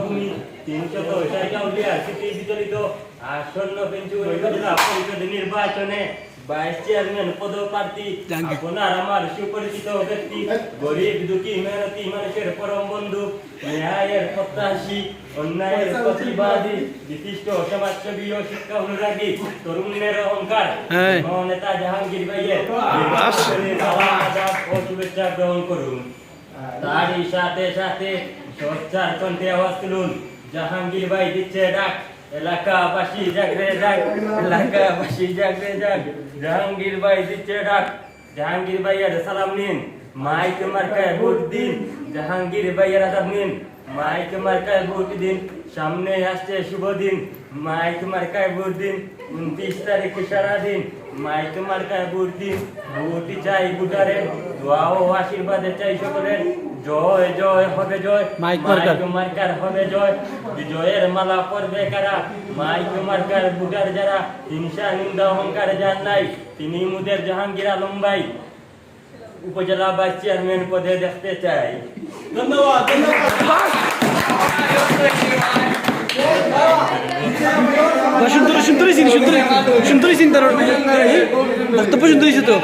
ভূমি 300 সিটি বিচলিত আসন্ন পেঞ্চু উপজেলা পরিষদ নির্বাচনে ভাইস চেয়ারম্যান পদপ্রার্থী আপনার আমার সুপরিচিত ব্যক্তি গরিব দুঃখী মেহনতি মানুষের পরম বন্ধু ন্যায়ের প্রত্যাশী অন্যায়ের প্রতিবাদী বিশিষ্ট সমাজসেবী ও শিক্ষা অনুরাগী তরুণের অহংকার নেতা জাহাঙ্গীর ভাইয়ের ও শুভেচ্ছা গ্রহণ করুন। তারই সাথে সাথে সোচ্চার কণ্ঠে আওয়াজ তুলুন, জাহাঙ্গীর ভাই দিচ্ছে ডাক, এলাকাবাসী জাগরে জাগ, এলাকাবাসী জাগরে জাগ, জাহাঙ্গীর ভাই দিচ্ছে ডাক। জাহাঙ্গীর ভাইয়ের সালাম নিন, মাইক মার্কায় ভোট দিন। জাহাঙ্গীর ভাইয়ের আদাব নিন, মাইক মার্কায় ভোট দিন। সামনে আসছে শুভ দিন, মাইক মার্কায় ভোট দিন। 29 তারিখে সারাদিন মাইক মার্কায় ভোট দিন। ভোট চাই ভোটারের, দোয়া ও আশীর্বাদে চাই সকলের। জয় জয় হবে জয়, মাইক মার্কার হবে জয়। বিজয়ের মালা পরবে কারা, মাইক মার্কার ভোটার যারা। হিংসা নিন্দা অহংকার যার নাই, তিনি মুদের জাহাঙ্গীর আলম ভাই উপজেলা ভাইস চেয়ারম্যান পদে দেখতে চাই। ধন্যবাদ। সুন্দরী চিন্তার বক্তব্য সুন্দরী তো